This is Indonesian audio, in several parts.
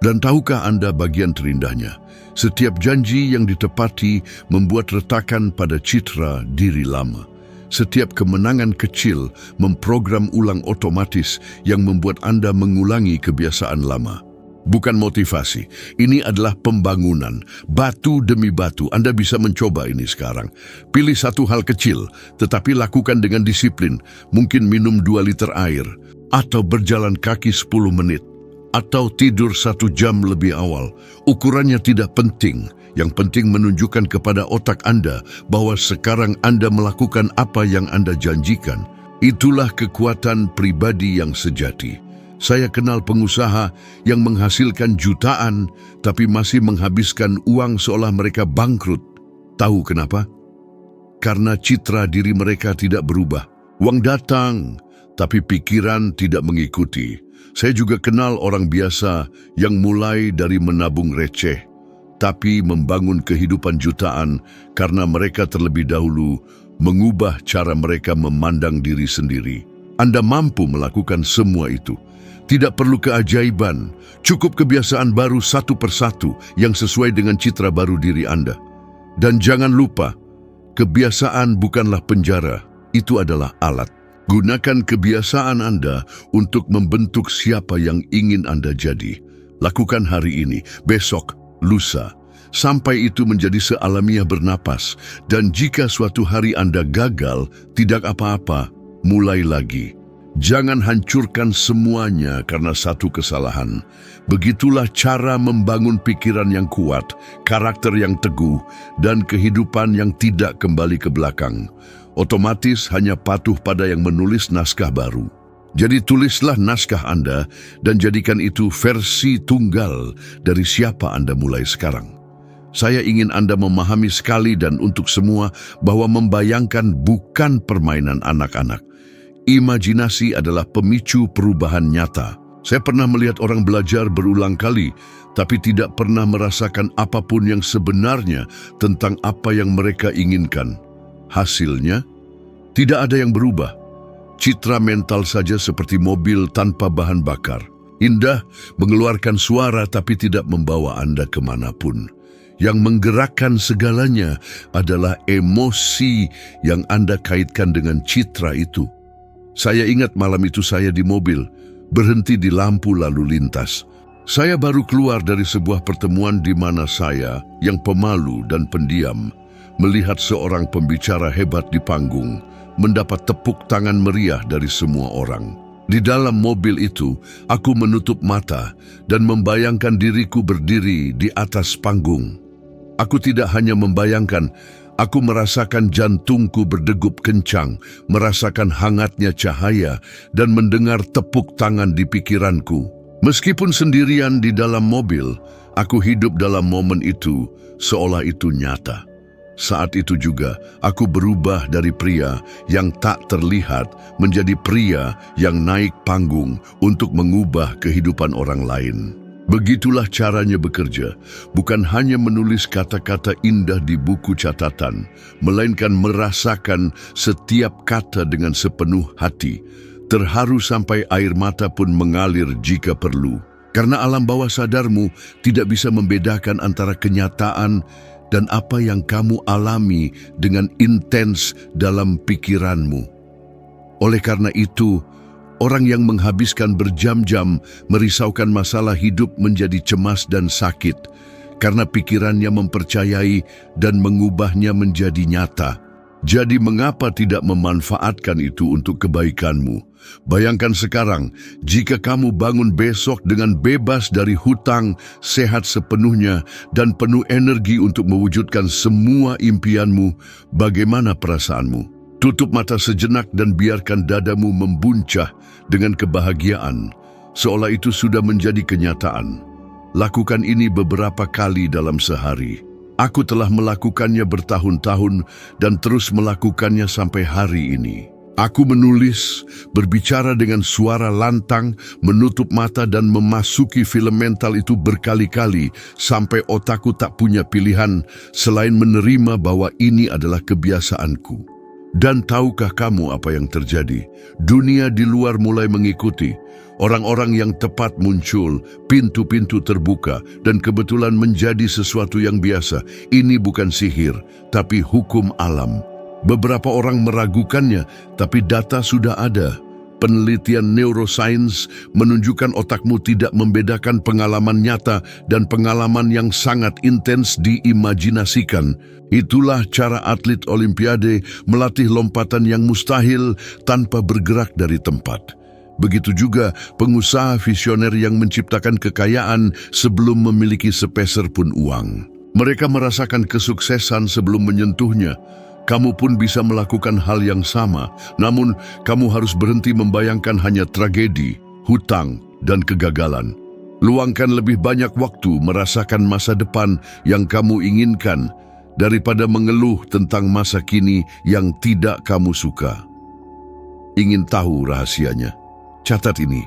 Dan tahukah Anda bagian terindahnya? Setiap janji yang ditepati membuat retakan pada citra diri lama. Setiap kemenangan kecil memprogram ulang otomatis yang membuat Anda mengulangi kebiasaan lama. Bukan motivasi, ini adalah pembangunan. Batu demi batu, Anda bisa mencoba ini sekarang. Pilih satu hal kecil, tetapi lakukan dengan disiplin. Mungkin minum 2 liter air, atau berjalan kaki 10 menit, atau tidur 1 jam lebih awal. Ukurannya tidak penting. Yang penting menunjukkan kepada otak Anda bahwa sekarang Anda melakukan apa yang Anda janjikan. Itulah kekuatan pribadi yang sejati. Saya kenal pengusaha yang menghasilkan jutaan tapi masih menghabiskan uang seolah mereka bangkrut. Tahu kenapa? Karena citra diri mereka tidak berubah. Uang datang, tapi pikiran tidak mengikuti. Saya juga kenal orang biasa yang mulai dari menabung receh, tapi membangun kehidupan jutaan karena mereka terlebih dahulu mengubah cara mereka memandang diri sendiri. Anda mampu melakukan semua itu. Tidak perlu keajaiban, cukup kebiasaan baru satu persatu yang sesuai dengan citra baru diri Anda. Dan jangan lupa, kebiasaan bukanlah penjara, itu adalah alat. Gunakan kebiasaan Anda untuk membentuk siapa yang ingin Anda jadi. Lakukan hari ini, besok, lusa, sampai itu menjadi sealamiah bernapas. Dan jika suatu hari Anda gagal, tidak apa-apa, mulai lagi. Jangan hancurkan semuanya karena satu kesalahan. Begitulah cara membangun pikiran yang kuat, karakter yang teguh, dan kehidupan yang tidak kembali ke belakang. Otomatis hanya patuh pada yang menulis naskah baru. Jadi tulislah naskah Anda dan jadikan itu versi tunggal dari siapa Anda mulai sekarang. Saya ingin Anda memahami sekali dan untuk semua bahwa membayangkan bukan permainan anak-anak. Imajinasi adalah pemicu perubahan nyata. Saya pernah melihat orang belajar berulang kali, tapi tidak pernah merasakan apapun yang sebenarnya tentang apa yang mereka inginkan. Hasilnya, tidak ada yang berubah. Citra mental saja seperti mobil tanpa bahan bakar. Indah, mengeluarkan suara tapi tidak membawa Anda kemanapun. Yang menggerakkan segalanya adalah emosi yang Anda kaitkan dengan citra itu. Saya ingat malam itu saya di mobil, berhenti di lampu lalu lintas. Saya baru keluar dari sebuah pertemuan di mana saya, yang pemalu dan pendiam, melihat seorang pembicara hebat di panggung, mendapat tepuk tangan meriah dari semua orang. Di dalam mobil itu, aku menutup mata dan membayangkan diriku berdiri di atas panggung. Aku tidak hanya membayangkan, aku merasakan jantungku berdegup kencang, merasakan hangatnya cahaya, dan mendengar tepuk tangan di pikiranku. Meskipun sendirian di dalam mobil, aku hidup dalam momen itu, seolah itu nyata. Saat itu juga, aku berubah dari pria yang tak terlihat menjadi pria yang naik panggung untuk mengubah kehidupan orang lain. Begitulah caranya bekerja, bukan hanya menulis kata-kata indah di buku catatan, melainkan merasakan setiap kata dengan sepenuh hati, terharu sampai air mata pun mengalir jika perlu. Karena alam bawah sadarmu tidak bisa membedakan antara kenyataan dan apa yang kamu alami dengan intens dalam pikiranmu. Oleh karena itu, orang yang menghabiskan berjam-jam merisaukan masalah hidup menjadi cemas dan sakit karena pikirannya mempercayai dan mengubahnya menjadi nyata. Jadi mengapa tidak memanfaatkan itu untuk kebaikanmu? Bayangkan sekarang, jika kamu bangun besok dengan bebas dari hutang, sehat sepenuhnya, dan penuh energi untuk mewujudkan semua impianmu, bagaimana perasaanmu? Tutup mata sejenak dan biarkan dadamu membuncah dengan kebahagiaan, seolah itu sudah menjadi kenyataan. Lakukan ini beberapa kali dalam sehari. Aku telah melakukannya bertahun-tahun dan terus melakukannya sampai hari ini. Aku menulis, berbicara dengan suara lantang, menutup mata dan memasuki film mental itu berkali-kali sampai otakku tak punya pilihan selain menerima bahwa ini adalah kebiasaanku. Dan tahukah kamu apa yang terjadi? Dunia di luar mulai mengikuti. Orang-orang yang tepat muncul, pintu-pintu terbuka, dan kebetulan menjadi sesuatu yang biasa. Ini bukan sihir, tapi hukum alam. Beberapa orang meragukannya, tapi data sudah ada. Penelitian neuroscience menunjukkan otakmu tidak membedakan pengalaman nyata dan pengalaman yang sangat intens diimajinasikan. Itulah cara atlet Olimpiade melatih lompatan yang mustahil tanpa bergerak dari tempat. Begitu juga pengusaha visioner yang menciptakan kekayaan sebelum memiliki sepeser pun uang. Mereka merasakan kesuksesan sebelum menyentuhnya. Kamu pun bisa melakukan hal yang sama, namun kamu harus berhenti membayangkan hanya tragedi, hutang, dan kegagalan. Luangkan lebih banyak waktu merasakan masa depan yang kamu inginkan daripada mengeluh tentang masa kini yang tidak kamu suka. Ingin tahu rahasianya? Catat ini,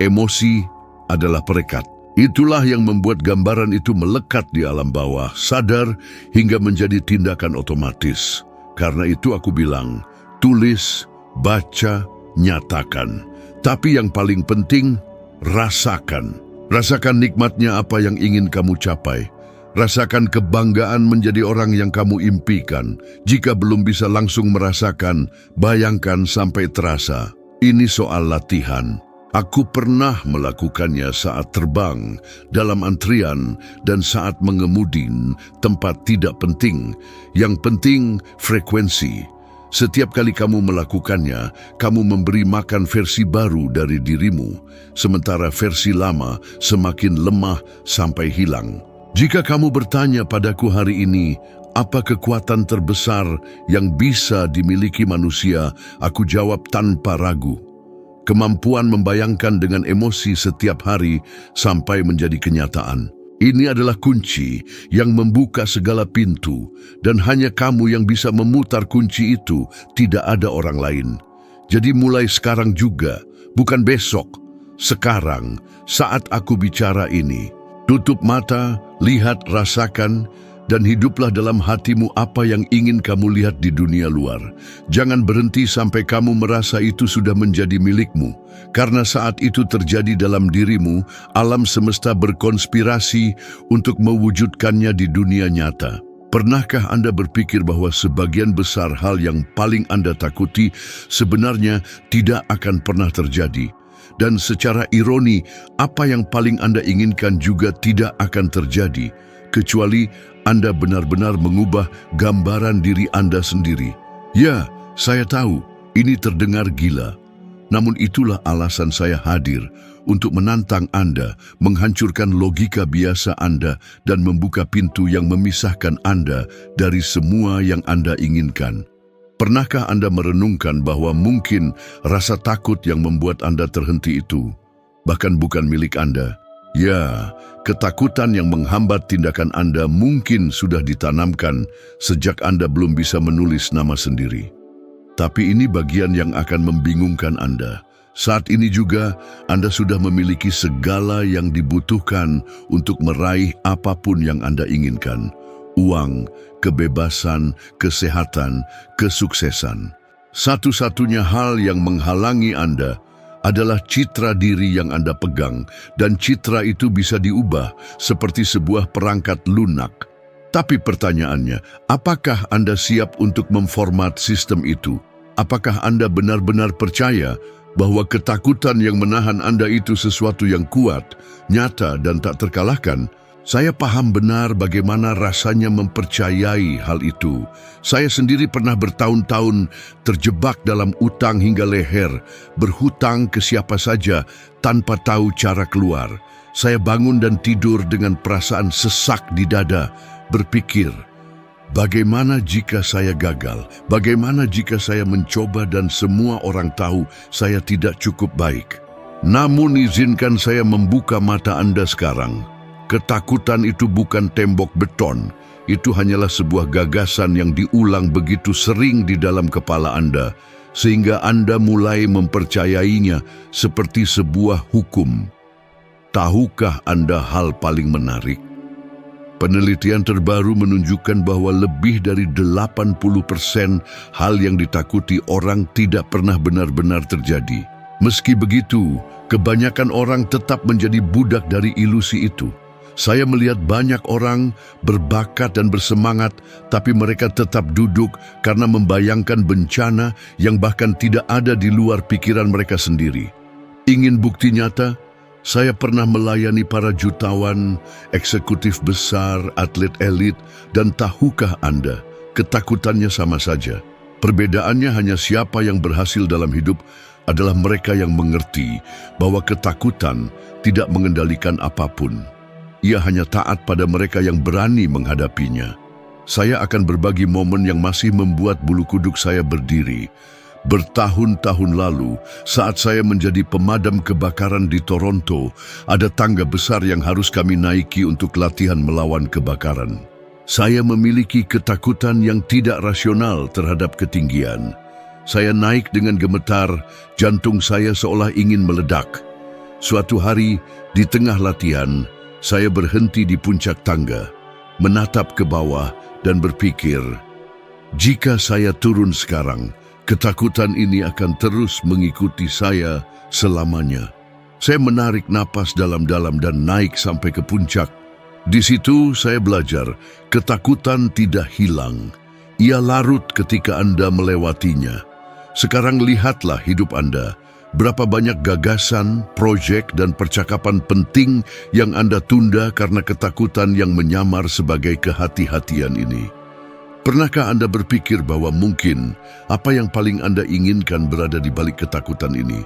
emosi adalah perekat. Itulah yang membuat gambaran itu melekat di alam bawah, sadar hingga menjadi tindakan otomatis. Karena itu aku bilang, tulis, baca, nyatakan. Tapi yang paling penting, rasakan. Rasakan nikmatnya apa yang ingin kamu capai. Rasakan kebanggaan menjadi orang yang kamu impikan. Jika belum bisa langsung merasakan, bayangkan sampai terasa. Ini soal latihan. Aku pernah melakukannya saat terbang, dalam antrian, dan saat mengemudi tempat tidak penting. Yang penting, frekuensi. Setiap kali kamu melakukannya, kamu memberi makan versi baru dari dirimu, sementara versi lama semakin lemah sampai hilang. Jika kamu bertanya padaku hari ini, apa kekuatan terbesar yang bisa dimiliki manusia, aku jawab tanpa ragu. Kemampuan membayangkan dengan emosi setiap hari sampai menjadi kenyataan. Ini adalah kunci yang membuka segala pintu, dan hanya kamu yang bisa memutar kunci itu, tidak ada orang lain. Jadi mulai sekarang juga, bukan besok, sekarang, saat aku bicara ini. Tutup mata, lihat, rasakan, dan hiduplah dalam hatimu apa yang ingin kamu lihat di dunia luar. Jangan berhenti sampai kamu merasa itu sudah menjadi milikmu. Karena saat itu terjadi dalam dirimu, alam semesta berkonspirasi untuk mewujudkannya di dunia nyata. Pernahkah Anda berpikir bahwa sebagian besar hal yang paling Anda takuti sebenarnya tidak akan pernah terjadi? Dan secara ironi, apa yang paling Anda inginkan juga tidak akan terjadi, kecuali Anda benar-benar mengubah gambaran diri Anda sendiri. Ya, saya tahu, ini terdengar gila. Namun itulah alasan saya hadir untuk menantang Anda, menghancurkan logika biasa Anda, dan membuka pintu yang memisahkan Anda dari semua yang Anda inginkan. Pernahkah Anda merenungkan bahwa mungkin rasa takut yang membuat Anda terhenti itu bahkan bukan milik Anda? Ya, ketakutan yang menghambat tindakan Anda mungkin sudah ditanamkan sejak Anda belum bisa menulis nama sendiri. Tapi ini bagian yang akan membingungkan Anda. Saat ini juga, Anda sudah memiliki segala yang dibutuhkan untuk meraih apapun yang Anda inginkan. Uang, kebebasan, kesehatan, kesuksesan. Satu-satunya hal yang menghalangi Anda adalah citra diri yang Anda pegang, dan citra itu bisa diubah seperti sebuah perangkat lunak. Tapi pertanyaannya, apakah Anda siap untuk memformat sistem itu? Apakah Anda benar-benar percaya bahwa ketakutan yang menahan Anda itu sesuatu yang kuat, nyata, dan tak terkalahkan? Saya paham benar bagaimana rasanya mempercayai hal itu. Saya sendiri pernah bertahun-tahun terjebak dalam utang hingga leher, berhutang ke siapa saja tanpa tahu cara keluar. Saya bangun dan tidur dengan perasaan sesak di dada, berpikir, bagaimana jika saya gagal? Bagaimana jika saya mencoba dan semua orang tahu saya tidak cukup baik? Namun izinkan saya membuka mata Anda sekarang. Ketakutan itu bukan tembok beton, itu hanyalah sebuah gagasan yang diulang begitu sering di dalam kepala Anda, sehingga Anda mulai mempercayainya seperti sebuah hukum. Tahukah Anda hal paling menarik? Penelitian terbaru menunjukkan bahwa lebih dari 80% hal yang ditakuti orang tidak pernah benar-benar terjadi. Meski begitu, kebanyakan orang tetap menjadi budak dari ilusi itu. Saya melihat banyak orang berbakat dan bersemangat, tapi mereka tetap duduk karena membayangkan bencana yang bahkan tidak ada di luar pikiran mereka sendiri. Ingin bukti nyata? Saya pernah melayani para jutawan, eksekutif besar, atlet elit, dan tahukah Anda, ketakutannya sama saja. Perbedaannya hanya siapa yang berhasil dalam hidup adalah mereka yang mengerti bahwa ketakutan tidak mengendalikan apapun. Ia hanya taat pada mereka yang berani menghadapinya. Saya akan berbagi momen yang masih membuat bulu kuduk saya berdiri. Bertahun-tahun lalu, saat saya menjadi pemadam kebakaran di Toronto, ada tangga besar yang harus kami naiki untuk latihan melawan kebakaran. Saya memiliki ketakutan yang tidak rasional terhadap ketinggian. Saya naik dengan gemetar, jantung saya seolah ingin meledak. Suatu hari, di tengah latihan, saya berhenti di puncak tangga, menatap ke bawah dan berpikir, jika saya turun sekarang, ketakutan ini akan terus mengikuti saya selamanya. Saya menarik napas dalam-dalam dan naik sampai ke puncak. Di situ saya belajar, ketakutan tidak hilang. Ia larut ketika Anda melewatinya. Sekarang lihatlah hidup Anda. Berapa banyak gagasan, proyek, dan percakapan penting yang Anda tunda karena ketakutan yang menyamar sebagai kehati-hatian ini. Pernahkah Anda berpikir bahwa mungkin apa yang paling Anda inginkan berada di balik ketakutan ini?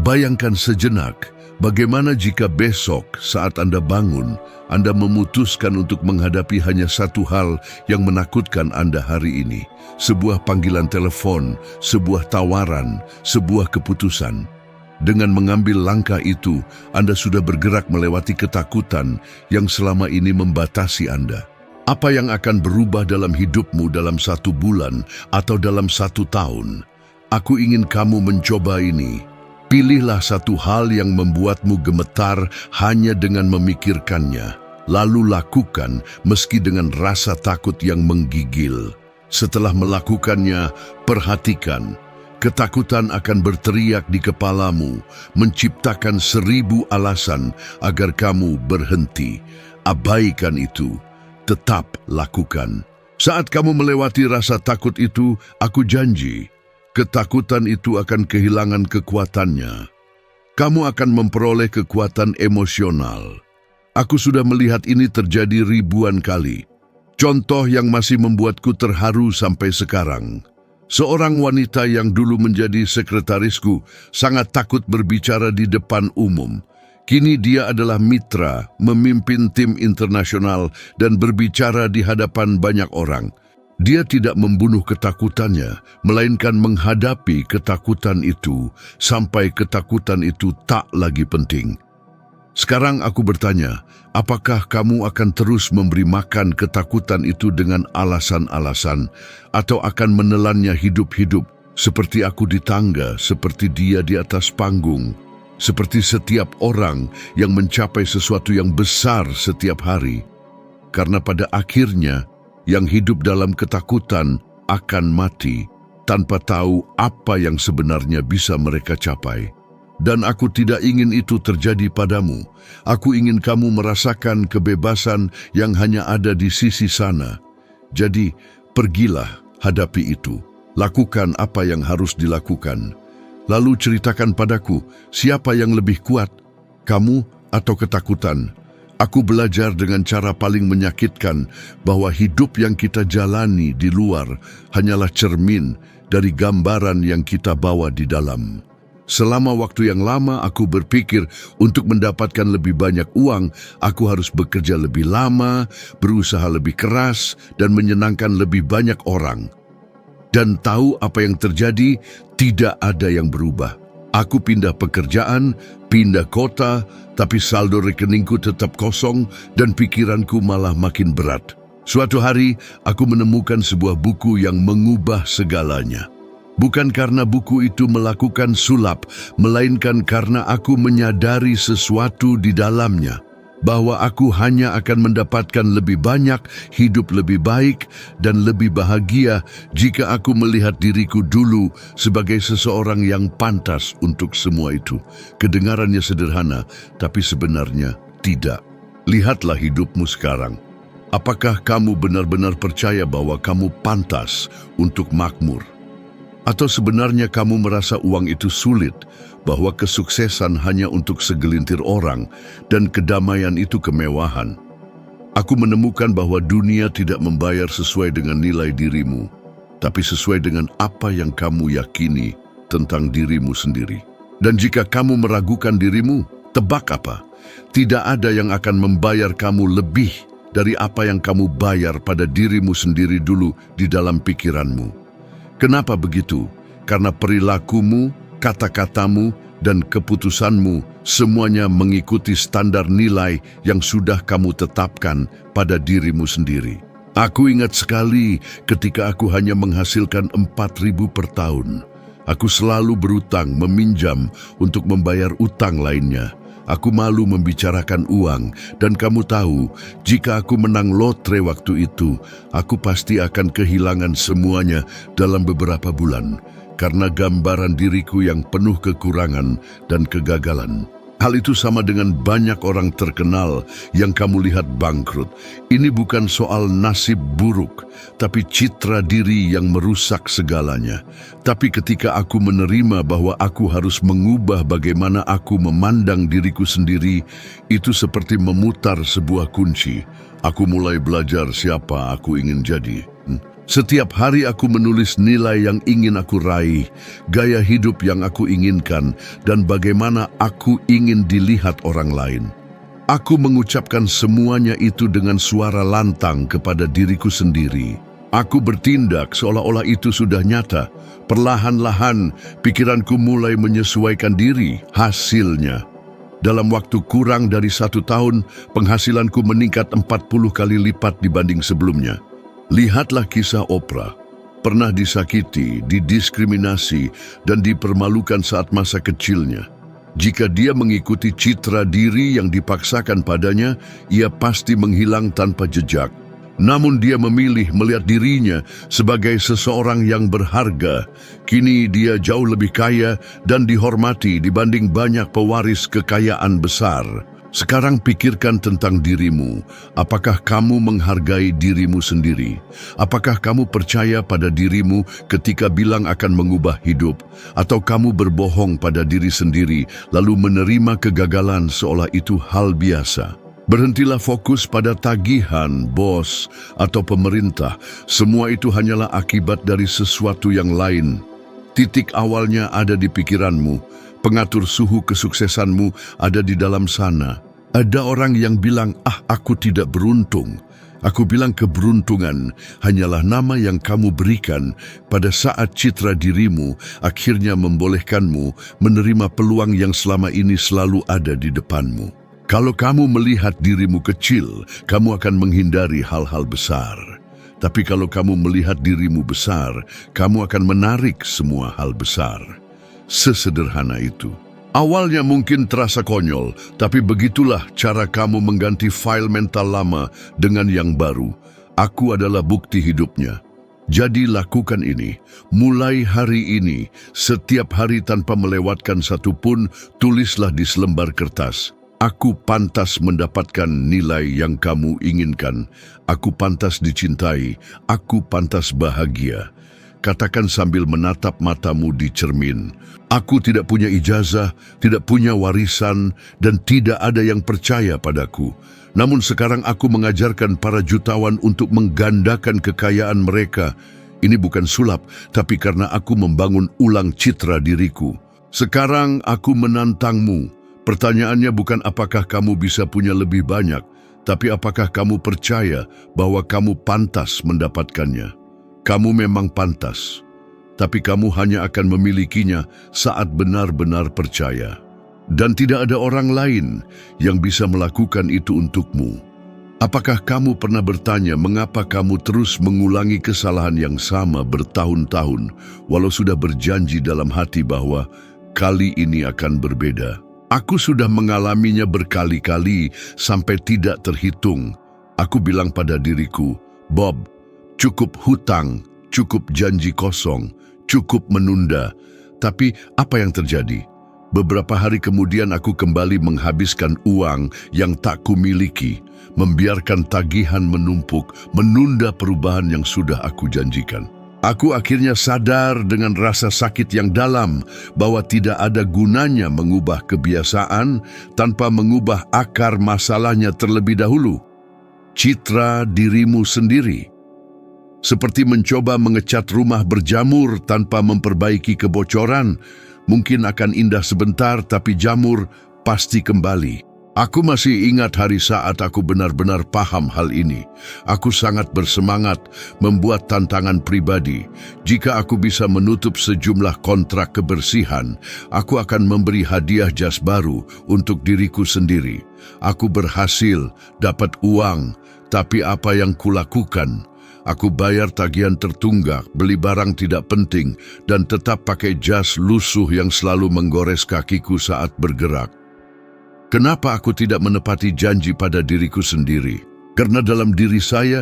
Bayangkan sejenak, bagaimana jika besok saat Anda bangun, Anda memutuskan untuk menghadapi hanya satu hal yang menakutkan Anda hari ini. Sebuah panggilan telepon, sebuah tawaran, sebuah keputusan. Dengan mengambil langkah itu, Anda sudah bergerak melewati ketakutan yang selama ini membatasi Anda. Apa yang akan berubah dalam hidupmu dalam 1 bulan atau dalam 1 tahun? Aku ingin kamu mencoba ini. Pilihlah satu hal yang membuatmu gemetar hanya dengan memikirkannya. Lalu lakukan meski dengan rasa takut yang menggigil. Setelah melakukannya, perhatikan. Ketakutan akan berteriak di kepalamu, menciptakan 1000 alasan agar kamu berhenti. Abaikan itu. Tetap lakukan. Saat kamu melewati rasa takut itu, aku janji, ketakutan itu akan kehilangan kekuatannya. Kamu akan memperoleh kekuatan emosional. Aku sudah melihat ini terjadi ribuan kali. Contoh yang masih membuatku terharu sampai sekarang. Seorang wanita yang dulu menjadi sekretarisku sangat takut berbicara di depan umum. Kini dia adalah mitra, memimpin tim internasional dan berbicara di hadapan banyak orang. Dia tidak membunuh ketakutannya, melainkan menghadapi ketakutan itu sampai ketakutan itu tak lagi penting. Sekarang aku bertanya, apakah kamu akan terus memberi makan ketakutan itu dengan alasan-alasan atau akan menelannya hidup-hidup seperti aku di tangga, seperti dia di atas panggung, seperti setiap orang yang mencapai sesuatu yang besar setiap hari? Karena pada akhirnya, yang hidup dalam ketakutan akan mati tanpa tahu apa yang sebenarnya bisa mereka capai. Dan aku tidak ingin itu terjadi padamu. Aku ingin kamu merasakan kebebasan yang hanya ada di sisi sana. Jadi, pergilah hadapi itu. Lakukan apa yang harus dilakukan. Lalu ceritakan padaku, siapa yang lebih kuat, kamu atau ketakutan? Aku belajar dengan cara paling menyakitkan bahwa hidup yang kita jalani di luar hanyalah cermin dari gambaran yang kita bawa di dalam. Selama waktu yang lama aku berpikir untuk mendapatkan lebih banyak uang, aku harus bekerja lebih lama, berusaha lebih keras, dan menyenangkan lebih banyak orang. Dan tahu apa yang terjadi? Tidak ada yang berubah. Aku pindah pekerjaan, pindah kota, tapi saldo rekeningku tetap kosong dan pikiranku malah makin berat. Suatu hari, aku menemukan sebuah buku yang mengubah segalanya. Bukan karena buku itu melakukan sulap, melainkan karena aku menyadari sesuatu di dalamnya. bahwa aku hanya akan mendapatkan lebih banyak, hidup lebih baik, dan lebih bahagia jika aku melihat diriku dulu sebagai seseorang yang pantas untuk semua itu. Kedengarannya sederhana, tapi sebenarnya tidak. Lihatlah hidupmu sekarang. Apakah kamu benar-benar percaya bahwa kamu pantas untuk makmur? Atau sebenarnya kamu merasa uang itu sulit, bahwa kesuksesan hanya untuk segelintir orang, dan kedamaian itu kemewahan? Aku menemukan bahwa dunia tidak membayar sesuai dengan nilai dirimu, tapi sesuai dengan apa yang kamu yakini tentang dirimu sendiri. Dan jika kamu meragukan dirimu, tebak apa? Tidak ada yang akan membayar kamu lebih dari apa yang kamu bayar pada dirimu sendiri dulu di dalam pikiranmu. Kenapa begitu? Karena perilakumu, kata-katamu, dan keputusanmu semuanya mengikuti standar nilai yang sudah kamu tetapkan pada dirimu sendiri. Aku ingat sekali ketika aku hanya menghasilkan 4.000 per tahun. Aku selalu berutang, meminjam untuk membayar utang lainnya. Aku malu membicarakan uang, dan kamu tahu, jika aku menang lotre waktu itu, aku pasti akan kehilangan semuanya dalam beberapa bulan, karena gambaran diriku yang penuh kekurangan dan kegagalan. Hal itu sama dengan banyak orang terkenal yang kamu lihat bangkrut. Ini bukan soal nasib buruk, tapi citra diri yang merusak segalanya. Tapi ketika aku menerima bahwa aku harus mengubah bagaimana aku memandang diriku sendiri, itu seperti memutar sebuah kunci. Aku mulai belajar siapa aku ingin jadi. Setiap hari aku menulis nilai yang ingin aku raih, gaya hidup yang aku inginkan, dan bagaimana aku ingin dilihat orang lain. Aku mengucapkan semuanya itu dengan suara lantang kepada diriku sendiri. Aku bertindak seolah-olah itu sudah nyata. Perlahan-lahan, pikiranku mulai menyesuaikan diri. Hasilnya, dalam waktu kurang dari 1 tahun, penghasilanku meningkat 40 kali lipat dibanding sebelumnya. Lihatlah kisah Oprah. Pernah disakiti, didiskriminasi, dan dipermalukan saat masa kecilnya. Jika dia mengikuti citra diri yang dipaksakan padanya, ia pasti menghilang tanpa jejak. Namun dia memilih melihat dirinya sebagai seseorang yang berharga. Kini dia jauh lebih kaya dan dihormati dibanding banyak pewaris kekayaan besar. Sekarang pikirkan tentang dirimu. Apakah kamu menghargai dirimu sendiri? Apakah kamu percaya pada dirimu ketika bilang akan mengubah hidup? Atau kamu berbohong pada diri sendiri lalu menerima kegagalan seolah itu hal biasa? Berhentilah fokus pada tagihan, bos, atau pemerintah. Semua itu hanyalah akibat dari sesuatu yang lain. Titik awalnya ada di pikiranmu. Pengatur suhu kesuksesanmu ada di dalam sana. Ada orang yang bilang, aku tidak beruntung. Aku bilang keberuntungan hanyalah nama yang kamu berikan pada saat citra dirimu akhirnya membolehkanmu menerima peluang yang selama ini selalu ada di depanmu. Kalau kamu melihat dirimu kecil, kamu akan menghindari hal-hal besar. Tapi kalau kamu melihat dirimu besar, kamu akan menarik semua hal besar. Sesederhana itu. Awalnya mungkin terasa konyol, tapi begitulah cara kamu mengganti file mental lama dengan yang baru. Aku adalah bukti hidupnya. Jadi lakukan ini. Mulai hari ini, setiap hari tanpa melewatkan satu pun, tulislah di selembar kertas. Aku pantas mendapatkan nilai yang kamu inginkan. Aku pantas dicintai. Aku pantas bahagia. Katakan sambil menatap matamu di cermin. Aku tidak punya ijazah, tidak punya warisan, dan tidak ada yang percaya padaku. Namun sekarang aku mengajarkan para jutawan untuk menggandakan kekayaan mereka. Ini bukan sulap, tapi karena aku membangun ulang citra diriku. Sekarang aku menantangmu. Pertanyaannya bukan apakah kamu bisa punya lebih banyak, tapi apakah kamu percaya bahwa kamu pantas mendapatkannya. Kamu memang pantas, tapi kamu hanya akan memilikinya saat benar-benar percaya. Dan tidak ada orang lain yang bisa melakukan itu untukmu. Apakah kamu pernah bertanya mengapa kamu terus mengulangi kesalahan yang sama bertahun-tahun, walau sudah berjanji dalam hati bahwa kali ini akan berbeda? Aku sudah mengalaminya berkali-kali sampai tidak terhitung. Aku bilang pada diriku, Bob, cukup hutang, cukup janji kosong, cukup menunda. Tapi apa yang terjadi? Beberapa hari kemudian aku kembali menghabiskan uang yang tak kumiliki, membiarkan tagihan menumpuk, menunda perubahan yang sudah aku janjikan. Aku akhirnya sadar dengan rasa sakit yang dalam bahwa tidak ada gunanya mengubah kebiasaan tanpa mengubah akar masalahnya terlebih dahulu. Citra dirimu sendiri. Seperti mencoba mengecat rumah berjamur tanpa memperbaiki kebocoran, mungkin akan indah sebentar tapi jamur pasti kembali. Aku masih ingat hari saat aku benar-benar paham hal ini. Aku sangat bersemangat membuat tantangan pribadi. Jika aku bisa menutup sejumlah kontrak kebersihan, aku akan memberi hadiah jas baru untuk diriku sendiri. Aku berhasil dapat uang, tapi apa yang kulakukan? Aku bayar tagihan tertunggak, beli barang tidak penting, dan tetap pakai jas lusuh yang selalu menggores kakiku saat bergerak. Kenapa aku tidak menepati janji pada diriku sendiri? Karena dalam diri saya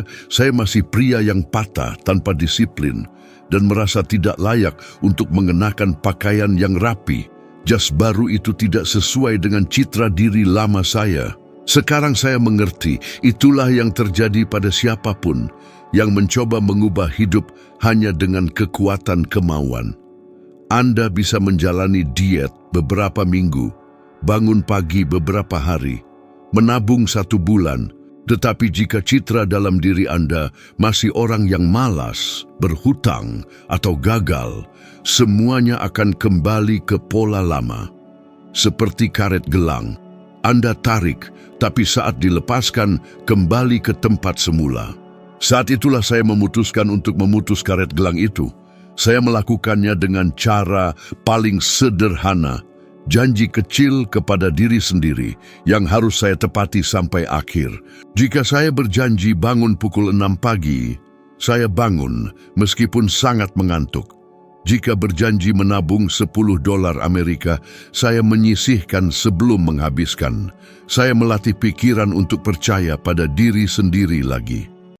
masih pria yang patah tanpa disiplin dan merasa tidak layak untuk mengenakan pakaian yang rapi. Jas baru itu tidak sesuai dengan citra diri lama saya. Sekarang saya mengerti, itulah yang terjadi pada siapapun yang mencoba mengubah hidup hanya dengan kekuatan kemauan. Anda bisa menjalani diet beberapa minggu, bangun pagi beberapa hari, menabung 1 bulan, tetapi jika citra dalam diri Anda masih orang yang malas, berhutang, atau gagal, semuanya akan kembali ke pola lama. Seperti karet gelang, Anda tarik, tapi saat dilepaskan, kembali ke tempat semula. Saat itulah saya memutuskan untuk memutus karet gelang itu. Saya melakukannya dengan cara paling sederhana, janji kecil kepada diri sendiri yang harus saya tepati sampai akhir. Jika saya berjanji bangun pukul 6 pagi, saya bangun meskipun sangat mengantuk. Jika berjanji menabung $10 Amerika, saya menyisihkan sebelum menghabiskan. Saya melatih pikiran untuk percaya pada diri sendiri lagi.